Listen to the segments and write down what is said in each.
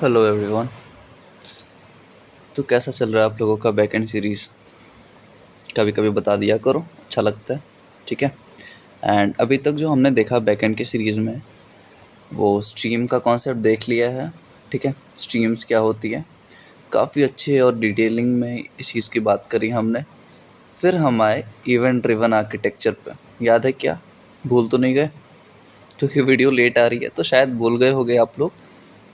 Hello everyone. तो कैसा चल रहा है आप लोगों का बैकएंड सीरीज़? कभी कभी बता दिया करो, अच्छा लगता है। ठीक है। एंड अभी तक जो हमने देखा बैकएंड की सीरीज़ में, वो स्ट्रीम का कॉन्सेप्ट देख लिया है। ठीक है, स्ट्रीम्स क्या होती है, काफ़ी अच्छे और डिटेलिंग में इस चीज़ की बात करी हमने। फिर हम आए इवेंट ड्रिवन आर्किटेक्चर पे। याद है क्या? भूल तो नहीं गए? क्योंकि वीडियो लेट आ रही है तो शायद भूल गए होगे आप लोग।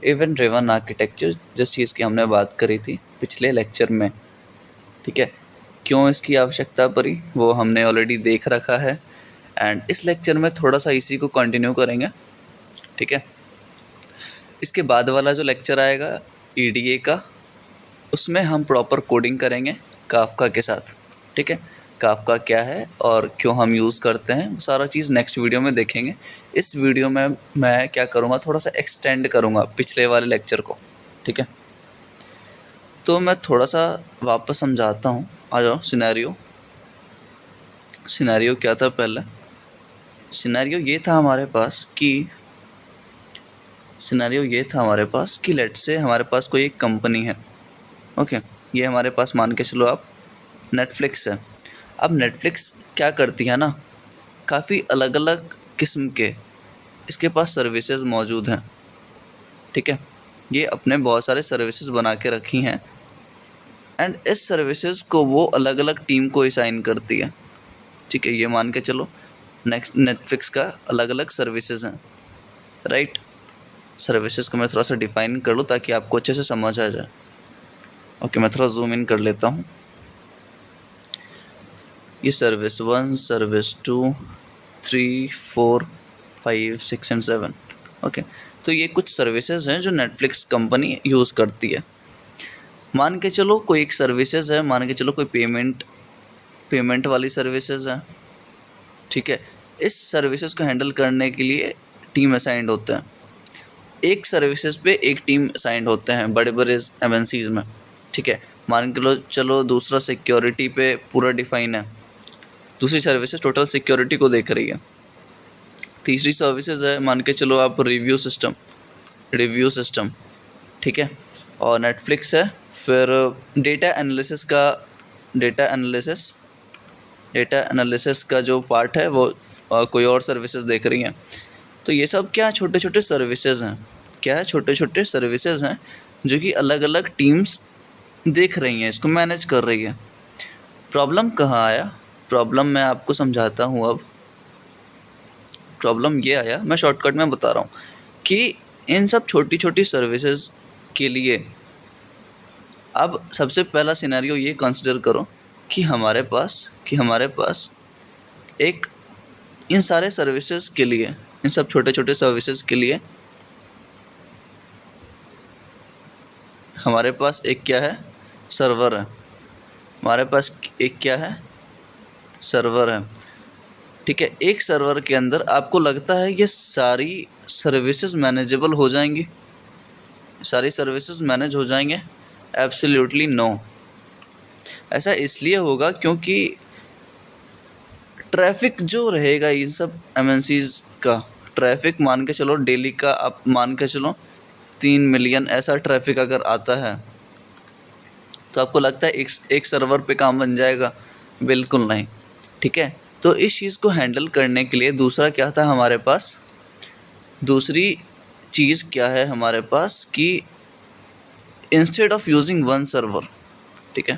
इवेंट ड्रिवन आर्किटेक्चर जिस चीज़ की हमने बात करी थी पिछले लेक्चर में। ठीक है, क्यों इसकी आवश्यकता पड़ी वो हमने ऑलरेडी देख रखा है। एंड इस लेक्चर में थोड़ा सा इसी को कंटिन्यू करेंगे। ठीक है, इसके बाद वाला जो लेक्चर आएगा ईडीए का, उसमें हम प्रॉपर कोडिंग करेंगे काफका के साथ। ठीक है, काफका क्या है और क्यों हम यूज़ करते हैं, वो सारा चीज़ नेक्स्ट वीडियो में देखेंगे। इस वीडियो में मैं क्या करूँगा, थोड़ा सा एक्सटेंड करूँगा पिछले वाले लेक्चर को। ठीक है, तो मैं थोड़ा सा वापस समझाता हूँ। आ जाओ। सिनेरियो क्या था पहले? सिनेरियो ये था हमारे पास कि लेट से हमारे पास कोई एक कंपनी है। ओके, ये हमारे पास मान के चलो आप नेटफ्लिक्स है। अब नेटफ्लिक्स क्या करती है ना, काफ़ी अलग अलग किस्म के इसके पास सर्विसेज मौजूद हैं। ठीक है, ये अपने बहुत सारे सर्विसेज बना के रखी हैं एंड इस सर्विसेज को वो अलग अलग टीम को असाइन करती है। ठीक है, ये मान के चलो नेटफ्लिक्स का अलग अलग सर्विसेज हैं, राइट। सर्विसेज को मैं थोड़ा सा डिफाइन कर लूँ ताकि आपको अच्छे से समझ आ जाए। ओके, मैं थोड़ा जूम इन कर लेता हूँ। ये सर्विस 1, सर्विस 2, 3, 4, 5, 6 एंड 7। ओके, तो ये कुछ सर्विसेज हैं जो नेटफ्लिक्स कंपनी यूज़ करती है। मान के चलो कोई एक सर्विसेज है, मान के चलो कोई पेमेंट वाली सर्विसेज है। ठीक है, इस सर्विसेज को हैंडल करने के लिए टीम असाइंड होते हैं। एक सर्विसेज पे एक टीम असाइंड होते हैं बड़े बड़े एमएनसीज में। ठीक है, मान के लो चलो दूसरा सिक्योरिटी पे पूरा डिफाइन है, दूसरी सर्विसेज टोटल सिक्योरिटी को देख रही है। तीसरी सर्विसेज है, मान के चलो आप रिव्यू सिस्टम। ठीक है, और नेटफ्लिक्स है फिर डेटा एनालिसिस का जो पार्ट है वो कोई और सर्विसेज देख रही हैं। तो ये सब क्या छोटे छोटे सर्विसेज हैं, छोटे छोटे सर्विसेज हैं जो कि अलग अलग टीम्स देख रही हैं, इसको मैनेज कर रही है। प्रॉब्लम कहाँ आया? प्रॉब्लम मैं आपको समझाता हूँ। अब प्रॉब्लम ये आया, मैं शॉर्टकट में बता रहा हूँ कि इन सब छोटी छोटी सर्विसेज के लिए अब सबसे पहला सिनेरियो ये कंसिडर करो कि हमारे पास एक इन सारे सर्विसेज के लिए, इन सब छोटे छोटे सर्विसेज के लिए हमारे पास एक क्या है, सर्वर है। हमारे पास एक क्या है, सर्वर है। ठीक है, एक सर्वर के अंदर आपको लगता है ये सारी सर्विसेज मैनेजेबल हो जाएंगी, सारी सर्विसेज मैनेज हो जाएंगे? Absolutely no. ऐसा इसलिए होगा क्योंकि ट्रैफिक जो रहेगा इन सब एमएनसीज का, ट्रैफिक मान के चलो डेली का, आप मान के चलो 3 मिलियन ऐसा ट्रैफिक अगर आता है तो आपको लगता है एक सर्वर पे काम बन जाएगा? बिल्कुल नहीं। ठीक है, तो इस चीज़ को हैंडल करने के लिए दूसरा क्या था हमारे पास, दूसरी चीज़ क्या है हमारे पास कि instead of using one server, ठीक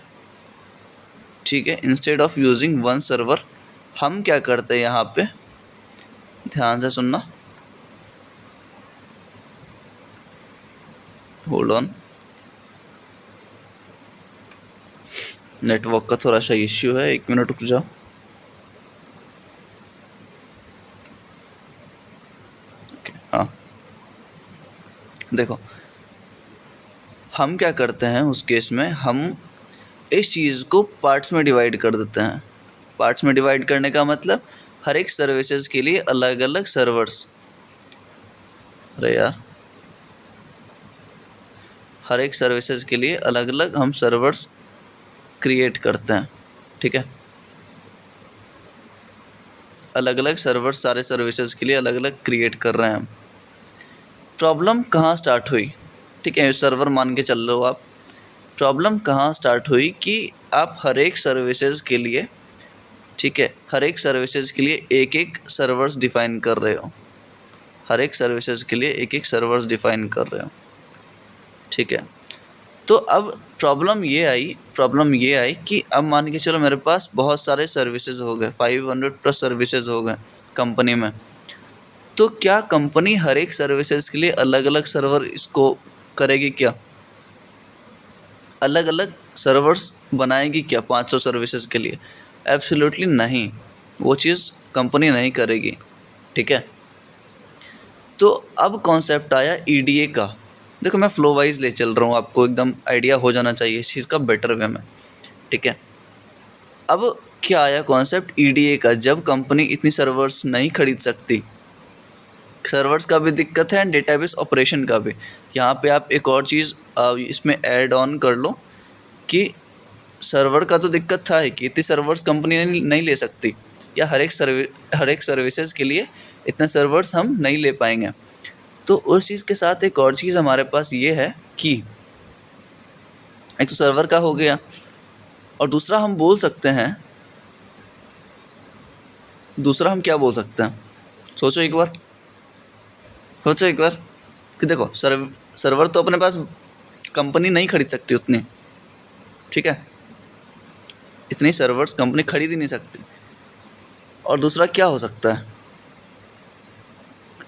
है, instead of using one server हम क्या करते हैं यहाँ पे, ध्यान से सुनना, होल्ड ऑन, नेटवर्क का थोड़ा सा इश्यू है, 1 मिनट रुक जाओ। हाँ, देखो हम क्या करते हैं उस केस में, हम इस चीज़ को पार्ट्स में डिवाइड कर देते हैं। पार्ट्स में डिवाइड करने का मतलब हर एक सर्विसेज के लिए अलग अलग सर्वर्स, अरे यार, हर एक सर्विसेज के लिए अलग अलग हम सर्वर्स क्रिएट करते हैं। ठीक है, अलग अलग सर्वर्स सारे सर्विसेज के लिए अलग अलग क्रिएट कर रहे हैं हम। प्रॉब्लम कहाँ स्टार्ट हुई? ठीक है, सर्वर मान के चल रहे हो आप। प्रॉब्लम कहाँ स्टार्ट हुई कि आप हर एक सर्विसेज के लिए, ठीक है, हर एक सर्विसेज के लिए एक एक सर्वर्स डिफ़ाइन कर रहे हो, हर एक सर्विसेज के लिए एक एक सर्वर्स डिफ़ाइन कर रहे हो, ठीक है। तो अब प्रॉब्लम ये आई कि अब मान के चलो मेरे पास बहुत सारे सर्विसेज हो गए, 500 प्लस सर्विसेज हो गए कंपनी में। तो क्या कंपनी हर एक सर्विसेज के लिए अलग अलग सर्वर इसको करेगी क्या? अलग अलग सर्वर्स बनाएगी क्या 500 सर्विसेज के लिए? एब्सोल्युटली नहीं, वो चीज़ कंपनी नहीं करेगी, ठीक है। तो अब कॉन्सेप्ट आया ईडीए का। देखो मैं फ्लो वाइज ले चल रहा हूँ, आपको एकदम आइडिया हो जाना चाहिए इस चीज़ का बेटर वे में, ठीक है। अब क्या आया कॉन्सेप्ट ईडीए का, जब कंपनी इतनी सर्वर्स नहीं खरीद सकती, सर्वर्स का भी दिक्कत है एंड डेटाबेस ऑपरेशन का भी। यहाँ पे आप एक और चीज़ इसमें ऐड ऑन कर लो कि सर्वर का तो दिक्कत था ही कि इतनी सर्वर्स कंपनी नहीं ले सकती, या हर एक सर्विसेज के लिए इतने सर्वर्स हम नहीं ले पाएंगे। तो उस चीज़ के साथ एक और चीज़ हमारे पास ये है कि एक तो सर्वर का हो गया, और दूसरा हम क्या बोल सकते हैं, सोचो एक बार कि देखो सर्वर तो अपने पास कंपनी नहीं खरीद सकती उतनी, ठीक है, इतनी सर्वर्स कंपनी खरीद ही नहीं सकती। और दूसरा क्या हो सकता है,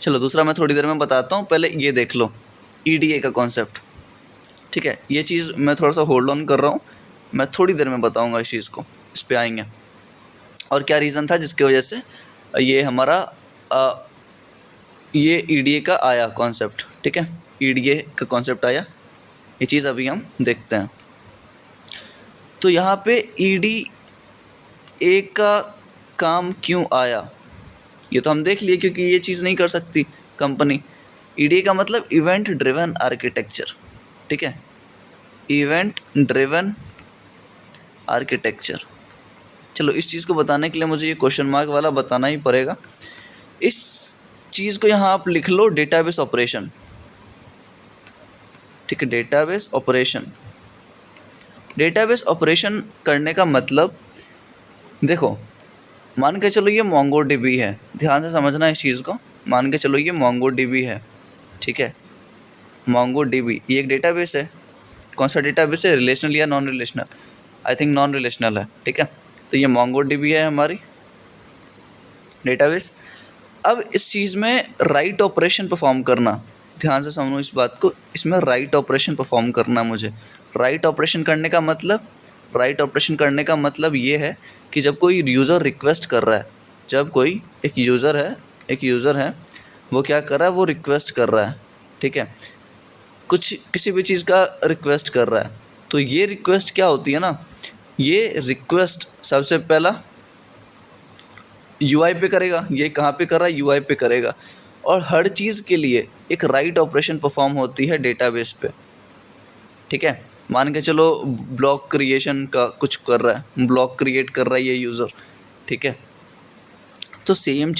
चलो दूसरा मैं थोड़ी देर में बताता हूँ, पहले ये देख लो ईडीए का कॉन्सेप्ट, ठीक है। ये चीज़ मैं थोड़ा सा होल्ड ऑन कर रहा हूँ, मैं थोड़ी देर में बताऊँगा इस चीज़ को, इस पे आएंगे और क्या रीज़न था जिसकी वजह से ये हमारा ये ईडीए का आया कॉन्सेप्ट, ठीक है। ईडीए का कॉन्सेप्ट आया, ये चीज़ अभी हम देखते हैं। तो यहाँ पे ईडीए का काम क्यों आया ये तो हम देख लिए, क्योंकि ये चीज़ नहीं कर सकती कंपनी। ईडीए का मतलब इवेंट ड्रिवन आर्किटेक्चर, ठीक है, इवेंट ड्रिवन आर्किटेक्चर। चलो इस चीज़ को बताने के लिए मुझे ये क्वेश्चन मार्क वाला बताना ही पड़ेगा। इस चीज़ को यहाँ आप लिख लो डेटाबेस ऑपरेशन, ठीक है, डेटाबेस ऑपरेशन। डेटाबेस ऑपरेशन करने का मतलब, देखो मान के चलो ये मोंगोडीबी है, ध्यान से समझना इस चीज़ को, मान के चलो ये मोंगोडीबी है, ठीक है। मोंगोडीबी ये एक डेटाबेस है, कौन सा डेटाबेस है, रिलेशनल या non relational? I think non relational है, ठीक है। तो ये मोंगोडीबी है हमारी डेटाबेस। अब इस चीज़ में राइट ऑपरेशन परफॉर्म करना, ध्यान से समझो इस बात को, इसमें राइट ऑपरेशन परफॉर्म करना मुझे। राइट ऑपरेशन करने का मतलब ये है कि जब कोई यूज़र रिक्वेस्ट कर रहा है, जब कोई एक यूज़र है वो क्या कर रहा है, वो रिक्वेस्ट कर रहा है, ठीक है, किसी भी चीज़ का रिक्वेस्ट कर रहा है, तो ये रिक्वेस्ट क्या होती है ना, ये रिक्वेस्ट सबसे पहला यूआई पे करेगा। ये कहाँ पे कर रहा है, यूआई पे करेगा। और हर चीज़ के लिए एक राइट ऑपरेशन परफॉर्म होती है डेटाबेस पे, ठीक है। मान के चलो ब्लॉक क्रिएशन का कुछ कर रहा है, ब्लॉक क्रिएट कर रहा है ये यूज़र, ठीक है। तो सेम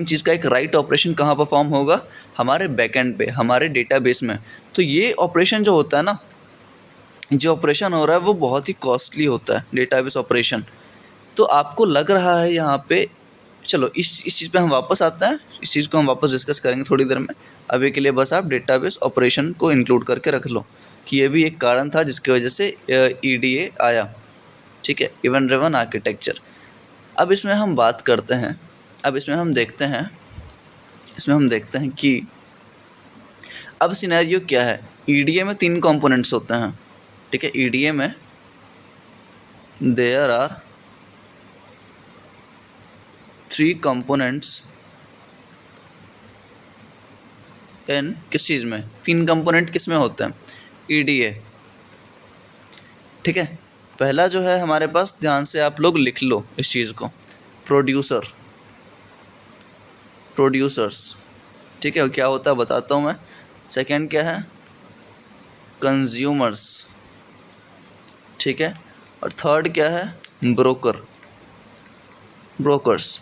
चीज़ का एक राइट ऑपरेशन कहाँ परफॉर्म होगा, हमारे बैकएंड पे, हमारे डेटाबेस में। तो ये ऑपरेशन जो होता है ना, जो ऑपरेशन हो रहा है वो बहुत ही कॉस्टली होता है, डेटाबेस ऑपरेशन। तो आपको लग रहा है यहाँ पे, चलो इस चीज़ पे हम वापस आते हैं, इस चीज़ को हम वापस डिस्कस करेंगे थोड़ी देर में। अभी के लिए बस आप डेटाबेस ऑपरेशन को इंक्लूड करके रख लो कि ये भी एक कारण था जिसकी वजह से ईडीए आया, ठीक है, इवेंट ड्रिवन आर्किटेक्चर। अब इसमें हम बात करते हैं, अब इसमें हम देखते हैं कि अब सिनेरियो क्या है। ईडीए में 3 कंपोनेंट्स होते हैं, ठीक है। ईडीए में देयर आर 3 कंपोनेंट्स इन किस चीज़ में, 3 कंपोनेंट किस में होते हैं, ईडीए, ठीक है। पहला जो है हमारे पास, ध्यान से आप लोग लिख लो इस चीज़ को, प्रोड्यूसर्स, ठीक है, क्या होता है बताता हूँ मैं। सेकंड क्या है, कंज्यूमर्स, ठीक है। और थर्ड क्या है, ब्रोकर्स,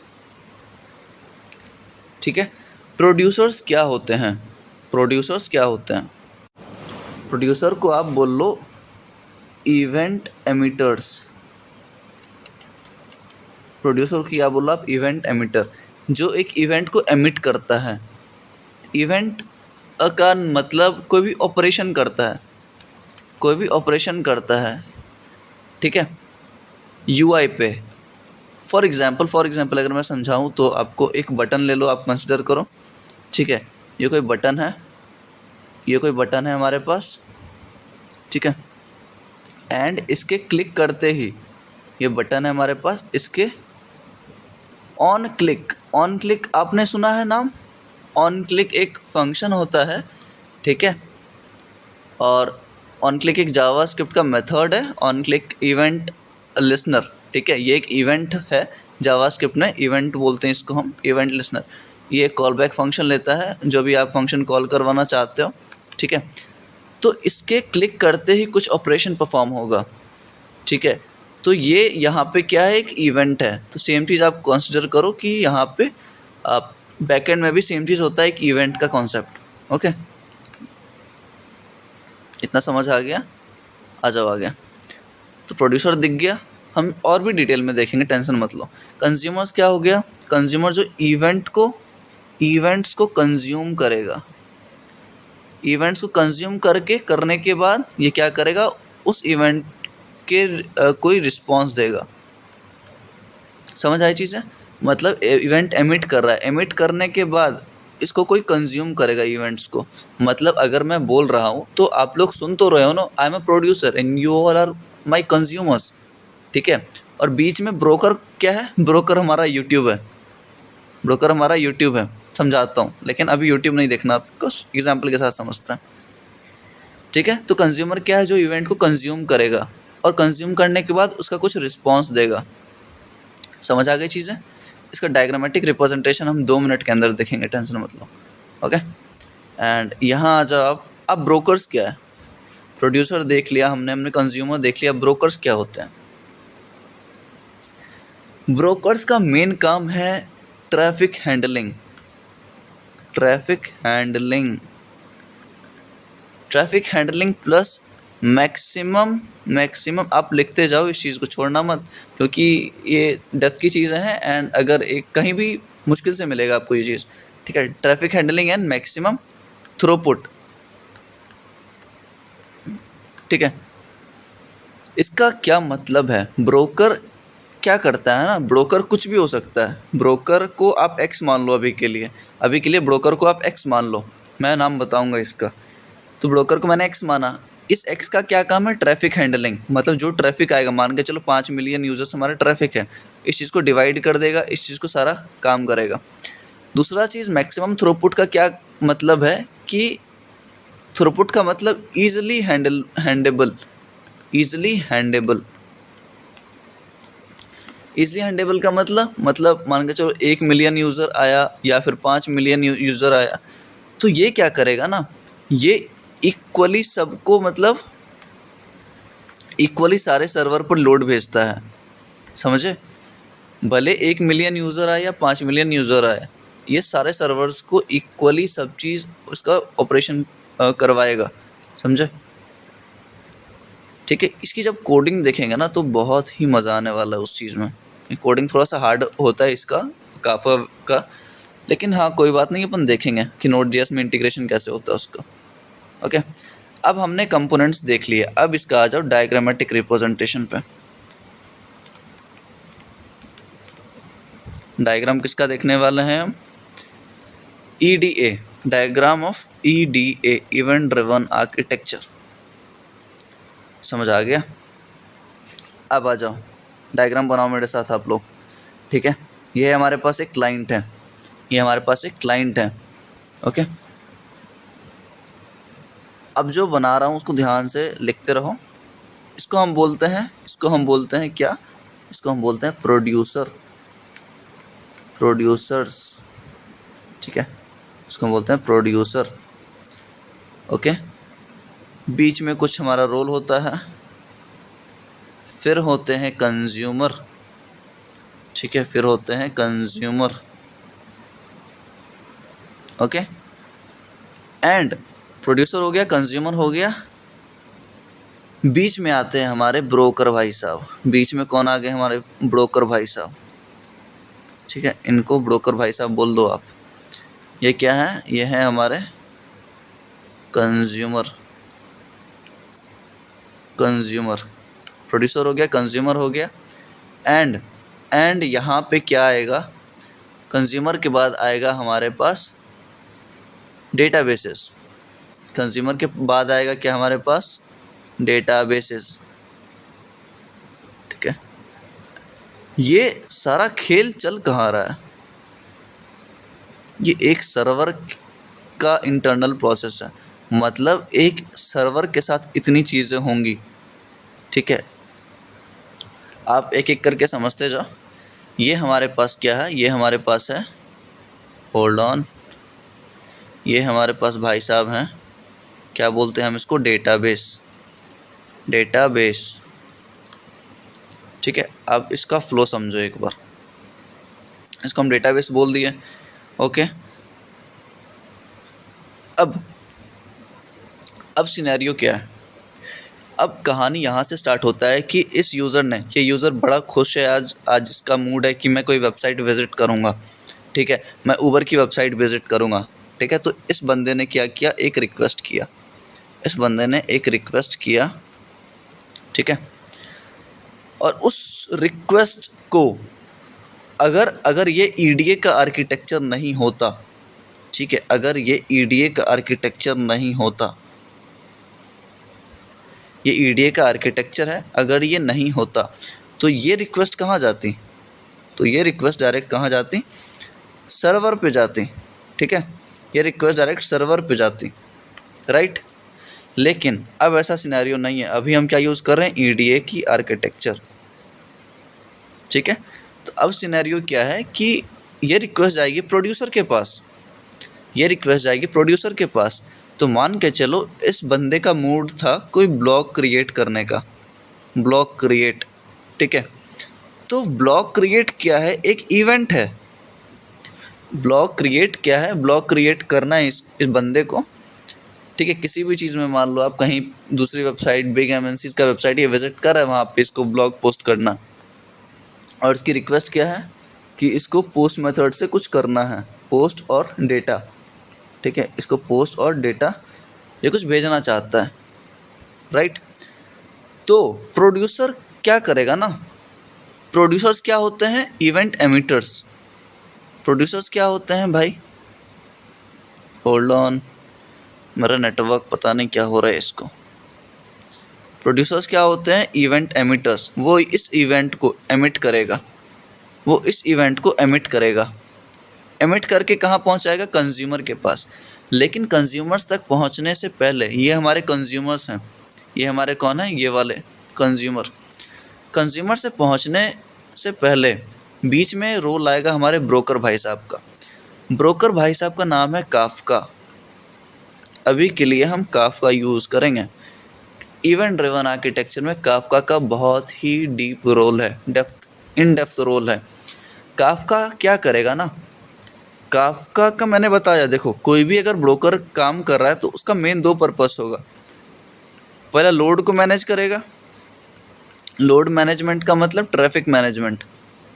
ठीक है। प्रोड्यूसर्स क्या होते हैं, प्रोड्यूसर को आप बोल लो इवेंट एमिटर्स। प्रोड्यूसर की क्या बोला आप, इवेंट एमिटर, जो एक इवेंट को एमिट करता है। इवेंट का मतलब कोई भी ऑपरेशन करता है, कोई भी ऑपरेशन करता है, ठीक है, यूआई पे। फॉर एग्जांपल अगर मैं समझाऊँ तो आपको एक बटन ले लो, आप कंसिडर करो, ठीक है, ये कोई बटन है, ये कोई बटन है हमारे पास, ठीक है, एंड इसके क्लिक करते ही, ये बटन है हमारे पास, इसके ऑन क्लिक आपने सुना है नाम, ऑन क्लिक एक फंक्शन होता है, ठीक है, और ऑन क्लिक एक जावास्क्रिप्ट का मेथड है, ऑन क्लिक इवेंट लिसनर, ठीक है, ये एक इवेंट है जावास्क्रिप्ट में, इवेंट बोलते हैं इसको हम, इवेंट लिसनर। ये कॉल बैक फंक्शन लेता है, जो भी आप फंक्शन कॉल करवाना चाहते हो, ठीक है, तो इसके क्लिक करते ही कुछ ऑपरेशन परफॉर्म होगा, ठीक है, तो ये यहाँ पे क्या है, एक इवेंट है। तो सेम चीज़ आप कंसिडर करो कि यहाँ पे आप बैकएंड में भी सेम चीज़ होता है, एक इवेंट का कॉन्सेप्ट। ओके, इतना समझ आ गया, आ जाओ आ गया। तो प्रोड्यूसर दिख गया, हम और भी डिटेल में देखेंगे, टेंशन मत लो। कंज्यूमर्स क्या हो गया, कंज्यूमर जो इवेंट्स को कंज्यूम करेगा, इवेंट्स को कंज्यूम करने के बाद ये क्या करेगा, उस इवेंट के कोई रिस्पॉन्स देगा। समझ आई चीज़ है, मतलब इवेंट एमिट कर रहा है, एमिट करने के बाद इसको कोई कंज्यूम करेगा इवेंट्स को। मतलब अगर मैं बोल रहा हूँ तो आप लोग सुन तो रहे हो ना, I am a producer and you all are my consumers, ठीक है, और बीच में ब्रोकर क्या है, ब्रोकर हमारा यूट्यूब है, ब्रोकर हमारा यूट्यूब है। समझाता हूँ, लेकिन अभी यूट्यूब नहीं देखना, आपको एग्जाम्पल के साथ समझते हैं, ठीक है। तो कंज्यूमर क्या है, जो इवेंट को कंज्यूम करेगा और कंज्यूम करने के बाद उसका कुछ रिस्पॉन्स देगा। समझ आ गई चीज़ें। इसका डायग्रामेटिक रिप्रेजेंटेशन हम 2 मिनट के अंदर देखेंगे, टेंशन मत लो। ओके, एंड यहाँ आ जाओ आप। अब ब्रोकर्स क्या है, प्रोड्यूसर देख लिया हमने कंज्यूमर देख लिया, ब्रोकर्स क्या होते हैं। ब्रोकर्स का मेन काम है traffic handling, traffic handling, traffic handling plus maximum आप लिखते जाओ, इस चीज़ को छोड़ना मत, क्योंकि ये डेप्थ की चीज़ें हैं एंड अगर एक कहीं भी मुश्किल से मिलेगा आपको ये चीज़, ठीक है। Traffic handling and maximum throughput, ठीक है। इसका क्या मतलब है, ब्रोकर क्या करता है ना, ब्रोकर कुछ भी हो सकता है। ब्रोकर को आप एक्स मान लो, अभी के लिए ब्रोकर को आप एक्स मान लो, मैं नाम बताऊंगा इसका। तो ब्रोकर को मैंने एक्स माना, इस एक्स का क्या काम है, ट्रैफिक हैंडलिंग, मतलब जो ट्रैफिक आएगा, मान के चलो 5 मिलियन यूजर्स हमारा ट्रैफिक है, इस चीज़ को डिवाइड कर देगा, इस चीज़ को सारा काम करेगा। दूसरा चीज़ मैक्सिमम थ्रूपुट का क्या मतलब है कि थ्रूपुट का मतलब ईजिली हैंडेबल, ईजिली हैंडेबल, ईजिली हैंडेबल का मतलब मान के चलो 1 मिलियन यूज़र आया या फिर 5 मिलियन यूज़र आया, तो ये क्या करेगा ना, ये इक्वली सबको, मतलब इक्वली सारे सर्वर पर लोड भेजता है, समझे। भले 1 मिलियन यूज़र आए या 5 मिलियन यूज़र आए, ये सारे सर्वर्स को इक्वली सब चीज़ उसका ऑपरेशन करवाएगा, समझे, ठीक है। इसकी जब कोडिंग देखेंगे ना तो बहुत ही मज़ा आने वाला है उस चीज़ में। कोडिंग थोड़ा सा हार्ड होता है इसका, काफा का, लेकिन हाँ कोई बात नहीं, अपन देखेंगे कि Node.js में इंटीग्रेशन कैसे होता है उसका। ओके, अब हमने कंपोनेंट्स देख लिए, अब इसका आ जाओ डायग्रामेटिक रिप्रेजेंटेशन पे। डायग्राम किसका देखने वाले हैं हम, EDA, diagram of EDA, event driven architecture. समझ आ गया। अब आ जाओ डायग्राम बनाओ मेरे साथ आप लोग, ठीक है। ये हमारे पास एक क्लाइंट है, ये हमारे पास एक क्लाइंट है, ओके। अब जो बना रहा हूँ उसको ध्यान से लिखते रहो। इसको हम बोलते हैं क्या, इसको हम बोलते हैं प्रोड्यूसर, प्रोड्यूसर्स, ठीक है, इसको हम बोलते हैं प्रोड्यूसर, ओके। बीच में कुछ हमारा रोल होता है, फिर होते हैं कंज्यूमर, ठीक है, फिर होते हैं कंज्यूमर, ओके। एंड प्रोड्यूसर हो गया, कंज्यूमर हो गया, बीच में आते हैं हमारे ब्रोकर भाई साहब। बीच में कौन आ गए? हमारे ब्रोकर भाई साहब। ठीक है, इनको ब्रोकर भाई साहब बोल दो आप। ये क्या है? ये है हमारे कंज्यूमर। कंज्यूमर प्रोड्यूसर हो गया, कंज्यूमर हो गया। एंड यहाँ पे क्या आएगा? कंज्यूमर के बाद आएगा हमारे पास डेटाबेसेस। कंज्यूमर के बाद आएगा क्या हमारे पास? डेटाबेसेस। ठीक है, ये सारा खेल चल कहाँ रहा है? ये एक सर्वर का इंटरनल प्रोसेस है। मतलब एक सर्वर के साथ इतनी चीज़ें होंगी। ठीक है, आप एक एक करके समझते जाओ। ये हमारे पास क्या है? ये हमारे पास है, होल्ड ऑन, ये हमारे पास भाई साहब हैं, क्या बोलते हैं हम इसको? डेटाबेस। डेटाबेस। ठीक है, अब इसका फ्लो समझो एक बार। इसको हम डेटाबेस बोल दिए। ओके, अब सिनेरियो क्या है? अब कहानी यहाँ से स्टार्ट होता है कि इस यूज़र ने, ये यूज़र बड़ा खुश है, आज इसका मूड है कि मैं कोई वेबसाइट विज़िट करूँगा। ठीक है, मैं ऊबर की वेबसाइट विज़िट करूँगा। ठीक है, तो इस बंदे ने क्या किया? एक रिक्वेस्ट किया। इस बंदे ने एक रिक्वेस्ट किया। ठीक है, और उस रिक्वेस्ट को अगर ये ईडीए का आर्किटेक्चर नहीं होता, ठीक है, अगर ये ईडीए का आर्किटेक्चर नहीं होता, ये ईडीए का आर्किटेक्चर है, अगर ये नहीं होता तो ये रिक्वेस्ट कहाँ जाती? तो ये रिक्वेस्ट डायरेक्ट कहाँ जाती? सर्वर पे जाती। ठीक है, ये रिक्वेस्ट डायरेक्ट सर्वर पे जाती, राइट। लेकिन अब ऐसा सिनेरियो नहीं है। अभी हम क्या यूज़ कर रहे हैं? ईडीए की आर्किटेक्चर। ठीक है, तो अब सिनेरियो क्या है कि ये रिक्वेस्ट जाएगी प्रोड्यूसर के पास। ये रिक्वेस्ट जाएगी प्रोड्यूसर के पास। तो मान के चलो इस बंदे का मूड था कोई ब्लॉग क्रिएट करने का। Blog create. ठीक है, तो ब्लॉग क्रिएट क्या है? एक इवेंट है। ब्लॉग क्रिएट क्या है? ब्लॉग क्रिएट करना है इस बंदे को। ठीक है, किसी भी चीज़ में मान लो आप कहीं दूसरी वेबसाइट, बिग एमएनसीज का वेबसाइट ये विजिट कर रहा है, वहाँ पे इसको ब्लॉग पोस्ट करना। और इसकी रिक्वेस्ट क्या है कि इसको पोस्ट मेथड से कुछ करना है, पोस्ट और डेटा। ठीक है, इसको पोस्ट और डेटा ये कुछ भेजना चाहता है, राइट। तो प्रोड्यूसर क्या करेगा ना? प्रोड्यूसर्स क्या होते हैं? Event emitters. प्रोड्यूसर्स क्या होते हैं भाई? होल्ड ऑन, मेरा नेटवर्क पता नहीं क्या हो रहा है इसको। प्रोड्यूसर्स क्या होते हैं? Event emitters. वो इस इवेंट को एमिट करेगा। वो इस इवेंट को एमिट करेगा। एमिट करके कहाँ पहुँचाएगा? कंज्यूमर के पास। लेकिन कंज्यूमर्स तक पहुँचने से पहले, ये हमारे कंज्यूमर्स हैं, ये हमारे कौन है? ये वाले कंज्यूमर। कंज्यूमर से पहुँचने से पहले बीच में रोल आएगा हमारे ब्रोकर भाई साहब का। ब्रोकर भाई साहब का नाम है काफका। अभी के लिए हम काफका यूज़ करेंगे। इवेंट ड्रिवन आर्किटेक्चर में काफका का बहुत ही डीप रोल है, इन डेप्थ रोल है। काफका क्या करेगा ना? काफका का मैंने बताया, देखो कोई भी अगर ब्रोकर काम कर रहा है तो उसका मेन दो पर्पस होगा। पहला लोड को मैनेज करेगा। लोड मैनेजमेंट का मतलब ट्रैफिक मैनेजमेंट।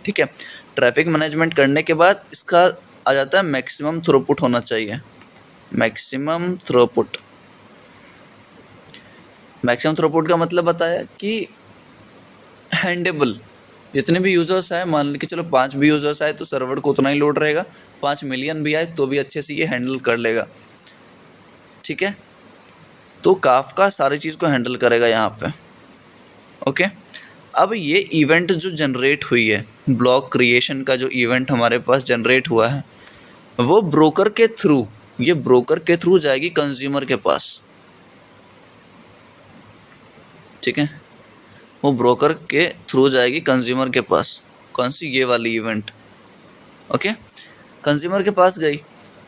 ठीक है, ट्रैफिक मैनेजमेंट करने के बाद इसका आ जाता है मैक्सिमम थ्रूपुट होना चाहिए। Maximum throughput. मैक्सिमम थ्रूपुट का मतलब बताया कि हैंडेबल। जितने भी यूज़र्स आए, मान के चलो 5 भी यूज़र्स आए तो सर्वर को उतना ही लोड रहेगा। 5 मिलियन भी आए तो भी अच्छे से ये हैंडल कर लेगा। ठीक है, तो काफका सारी चीज़ को हैंडल करेगा यहाँ पे। ओके, अब ये इवेंट जो जनरेट हुई है, ब्लॉग क्रिएशन का जो इवेंट हमारे पास जनरेट हुआ है, वो ब्रोकर के थ्रू, ये ब्रोकर के थ्रू जाएगी कंज्यूमर के पास। ठीक है, वो ब्रोकर के थ्रू जाएगी कंज्यूमर के पास। कौन सी? ये वाली इवेंट। ओके, कंज्यूमर के पास गई।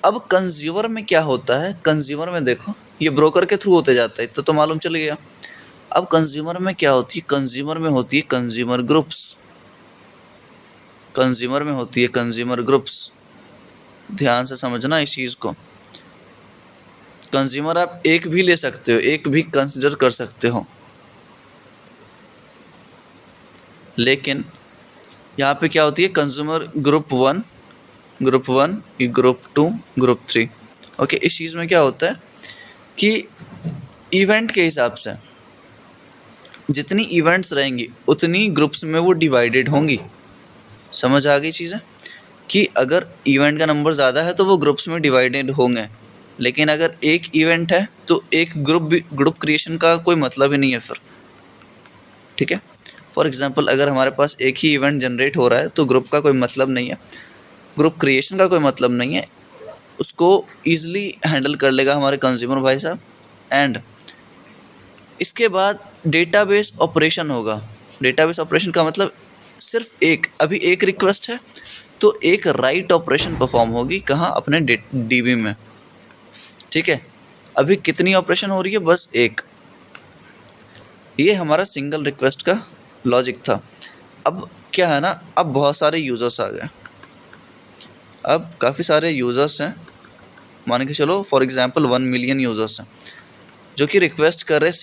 अब कंज्यूमर में क्या होता है? कंज्यूमर में देखो ये ब्रोकर के थ्रू होते जाता है, तो मालूम चल गया। अब कंज्यूमर में क्या होती है? कंज्यूमर में होती है कंज्यूमर ग्रुप्स। कंज्यूमर में होती है कंज्यूमर ग्रुप्स। ध्यान से समझना इस चीज़ को। कंज्यूमर आप एक भी ले सकते हो, एक भी कंसिडर कर सकते हो। लेकिन यहाँ पे क्या होती है, consumer group 1, group 2, group 3। Okay, इस चीज़ में क्या होता है कि इवेंट के हिसाब से जितनी इवेंट्स रहेंगी उतनी ग्रुप्स में वो डिवाइडेड होंगी। समझ आ गई चीज़ें कि अगर इवेंट का नंबर ज़्यादा है तो वो ग्रुप्स में डिवाइडेड होंगे, लेकिन अगर एक इवेंट है तो एक ग्रुप क्रिएशन का कोई मतलब ही नहीं है फिर। ठीक है, फॉर एग्जांपल अगर हमारे पास एक ही इवेंट जनरेट हो रहा है तो ग्रुप का कोई मतलब नहीं है, ग्रुप क्रिएशन का कोई मतलब नहीं है, उसको ईजिली हैंडल कर लेगा हमारे कंज्यूमर भाई साहब। एंड इसके बाद डेटाबेस ऑपरेशन होगा। डेटाबेस ऑपरेशन का मतलब सिर्फ अभी एक रिक्वेस्ट है तो एक राइट ऑपरेशन परफॉर्म होगी, कहाँ, अपने डीबी में। ठीक है, अभी कितनी ऑपरेशन हो रही है, बस एक। ये हमारा सिंगल रिक्वेस्ट का लॉजिक था। अब क्या है ना, अब बहुत सारे यूज़र्स आ गए, अब काफ़ी सारे यूज़र्स हैं, मान के चलो फॉर एग्जांपल 1 मिलियन यूज़र्स हैं जो कि रिक्वेस्ट कर रहे हैं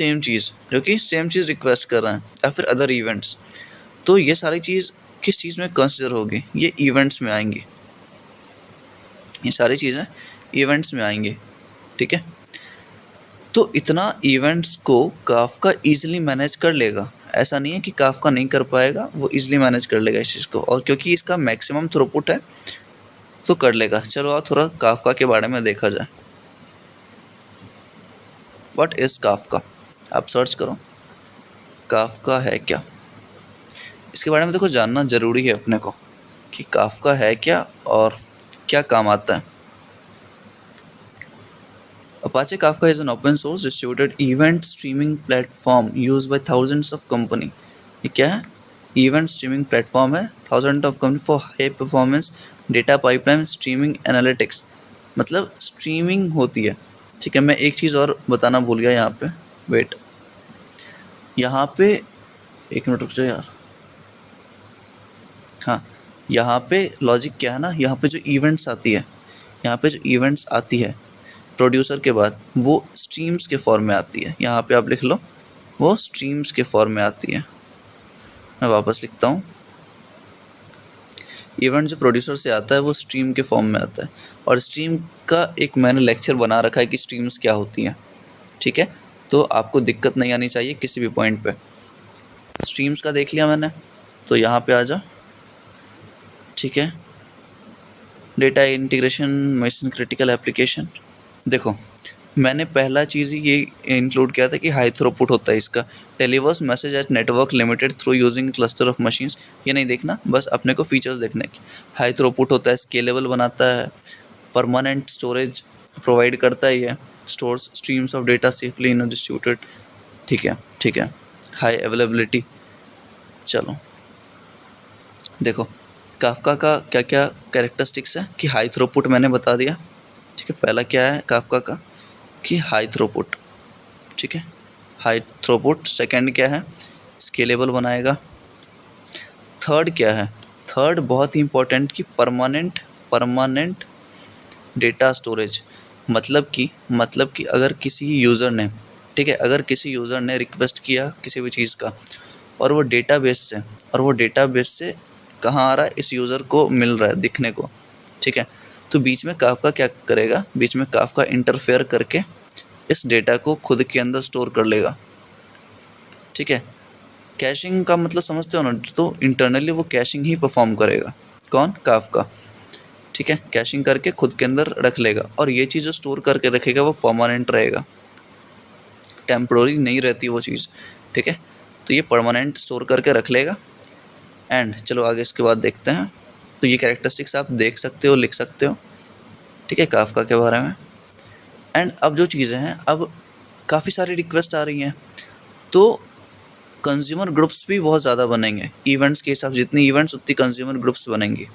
सेम चीज़ रिक्वेस्ट कर रहे हैं, या फिर अदर इवेंट्स। तो ये सारी चीज़ किस चीज़ में कंसिडर होगी, ये इवेंट्स में आएंगी, ये सारी चीज़ें इवेंट्स में आएंगी। ठीक है, तो इतना इवेंट्स को काफका ईजिली मैनेज कर लेगा, ऐसा नहीं है कि काफका नहीं कर पाएगा, वो ईजिली मैनेज कर लेगा इस चीज़ को, और क्योंकि इसका मैक्सिमम थ्रूपुट है तो कर लेगा। चलो आप थोड़ा काफका के बारे में देखा जाए। व्हाट इज़ काफका, आप सर्च करो काफका है क्या, इसके बारे में देखो जानना ज़रूरी है अपने को कि काफका है क्या और क्या काम आता है। Apache Kafka is an open source distributed event streaming platform used by thousands of company। ये क्या है, इवेंट स्ट्रीमिंग प्लेटफॉर्म है, thousand of company for high performance data pipeline streaming analytics, मतलब स्ट्रीमिंग होती है। ठीक है, मैं एक चीज़ और बताना भूल गया यहाँ पे, वेट, यहाँ पे एक मिनट रुक जाओ यार। हाँ, यहाँ पे लॉजिक क्या है ना, यहाँ पे जो इवेंट्स आती है, यहाँ पे जो इवेंट्स आती है प्रोड्यूसर के बाद, वो स्ट्रीम्स के फॉर्म में आती है। यहाँ पे आप लिख लो, वो स्ट्रीम्स के फॉर्म में आती है। मैं वापस लिखता हूँ, इवेंट जो प्रोड्यूसर से आता है वो स्ट्रीम के फॉर्म में आता है, और स्ट्रीम का एक मैंने लेक्चर बना रखा है कि स्ट्रीम्स क्या होती हैं। ठीक है, तो आपको दिक्कत नहीं आनी चाहिए किसी भी पॉइंट पे। स्ट्रीम्स का देख लिया मैंने, तो यहाँ पे आ जाओ। ठीक है, data integration mission critical application, देखो मैंने पहला चीज़ ही ये इंक्लूड किया था कि हाई थ्रूपुट होता है इसका, delivers message eight network limited through using cluster of machines. ये नहीं देखना, बस अपने को फीचर्स देखने की। हाई थ्रूपुट होता है, स्केलेबल बनाता है, परमानेंट स्टोरेज प्रोवाइड करता है, ये stores streams of data safely in distributed. ठीक है, हाई अवेलेबिलिटी। चलो देखो काफका का क्या क्या कैरेक्टरिस्टिक्स है कि हाई थ्रूपुट मैंने बता दिया। ठीक है, पहला क्या है काफका का कि हाई थ्रूपुट। ठीक है, हाई थ्रूपुट। सेकंड क्या है, स्केलेबल बनाएगा। थर्ड क्या है, थर्ड बहुत ही इंपॉर्टेंट कि परमानेंट डेटा स्टोरेज। मतलब कि अगर किसी यूज़र ने, ठीक है, अगर किसी यूज़र ने रिक्वेस्ट किया किसी भी चीज़ का, और वो डेटाबेस से कहाँ आ रहा है, इस यूज़र को मिल रहा है दिखने को। ठीक है, तो बीच में काफका क्या करेगा, बीच में काफका इंटरफेयर करके इस डेटा को खुद के अंदर स्टोर कर लेगा। ठीक है, कैशिंग का मतलब समझते हो ना, तो इंटरनली वो कैशिंग ही परफॉर्म करेगा, कौन, काफका। ठीक है, कैशिंग करके खुद के अंदर रख लेगा, और ये चीज़ जो स्टोर करके रखेगा वो परमानेंट रहेगा, टेम्प्रोरी नहीं रहती वो चीज़। ठीक है, तो ये परमानेंट स्टोर करके रख लेगा। एंड चलो आगे इसके बाद देखते हैं। तो ये कैरेक्टरिस्टिक्स आप देख सकते हो, लिख सकते हो। ठीक है, काफका के बारे में। एंड अब जो चीज़ें हैं, अब काफ़ी सारी रिक्वेस्ट आ रही हैं, तो कंज्यूमर ग्रुप्स भी बहुत ज़्यादा बनेंगे। इवेंट्स के हिसाब से जितनी इवेंट्स उतनी कंज्यूमर ग्रुप्स बनेंगी।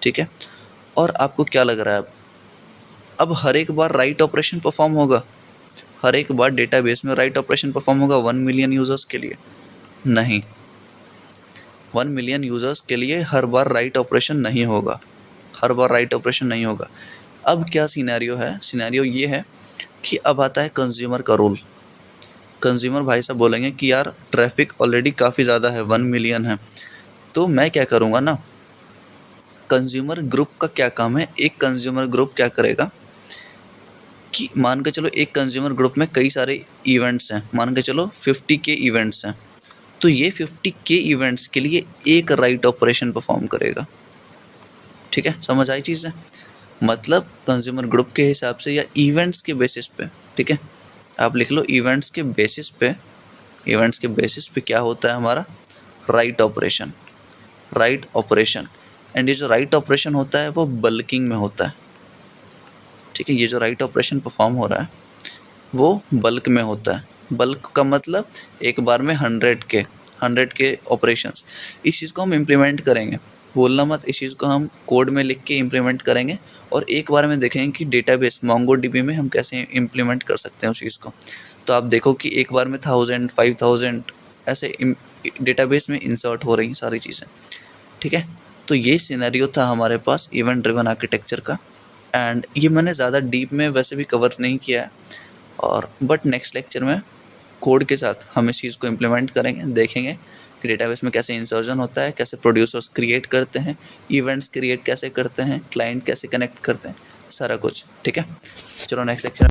ठीक है, और आपको क्या लग रहा है, अब हर एक बार राइट ऑपरेशन परफॉर्म होगा, हर एक बार डेटाबेस में राइट ऑपरेशन परफॉर्म होगा 1 मिलियन यूज़र्स के लिए? नहीं, 1 मिलियन यूज़र्स के लिए हर बार राइट ऑपरेशन नहीं होगा, हर बार राइट ऑपरेशन नहीं होगा। अब क्या सिनेरियो है, सिनेरियो ये है कि अब आता है कंज्यूमर का रोल। कंज्यूमर भाई साहब बोलेंगे कि यार ट्रैफिक ऑलरेडी काफ़ी ज़्यादा है, 1 मिलियन है, तो मैं क्या करूँगा ना, कंज्यूमर ग्रुप का क्या काम है, एक कंज्यूमर ग्रुप क्या करेगा कि मान के चलो एक कंज्यूमर ग्रुप में कई सारे इवेंट्स हैं, मान के चलो 50 के इवेंट्स हैं, तो ये 50 के इवेंट्स के लिए एक राइट ऑपरेशन परफॉर्म करेगा। ठीक है, समझ आई चीज़ है? मतलब कंज्यूमर ग्रुप के हिसाब से या इवेंट्स के बेसिस पे, ठीक है, आप लिख लो इवेंट्स के बेसिस पे, इवेंट्स के बेसिस पे क्या होता है हमारा, write operation, write operation. And ये जो राइट ऑपरेशन होता है वो बल्किंग में होता है। ठीक है, ये जो राइट ऑपरेशन परफॉर्म हो रहा है वो बल्क में होता है। बल्क का मतलब एक बार में 100 के ऑपरेशंस। इस चीज़ को हम इम्प्लीमेंट करेंगे, बोलना मत, इस चीज़ को हम कोड में लिख के इम्प्लीमेंट करेंगे और एक बार में देखेंगे कि डेटाबेस मोंगोडीबी में हम कैसे इम्प्लीमेंट कर सकते हैं उस चीज़ को। तो आप देखो कि एक बार में 1000 5000 ऐसे डेटाबेस में इंसर्ट हो रही हैं सारी चीज़ें। ठीक है, तो ये सिनेरियो था हमारे पास इवेंट ड्रिवन आर्किटेक्चर का। एंड ये मैंने ज़्यादा डीप में वैसे भी कवर नहीं किया है, और बट नेक्स्ट लेक्चर में कोड के साथ हम इस चीज़ को इम्प्लीमेंट करेंगे, देखेंगे कि डेटाबेस में कैसे इंसर्जन होता है, कैसे प्रोड्यूसर्स क्रिएट करते हैं, इवेंट्स क्रिएट कैसे करते हैं, क्लाइंट कैसे कनेक्ट करते हैं, सारा कुछ। ठीक है, चलो नेक्स्ट लेक्चर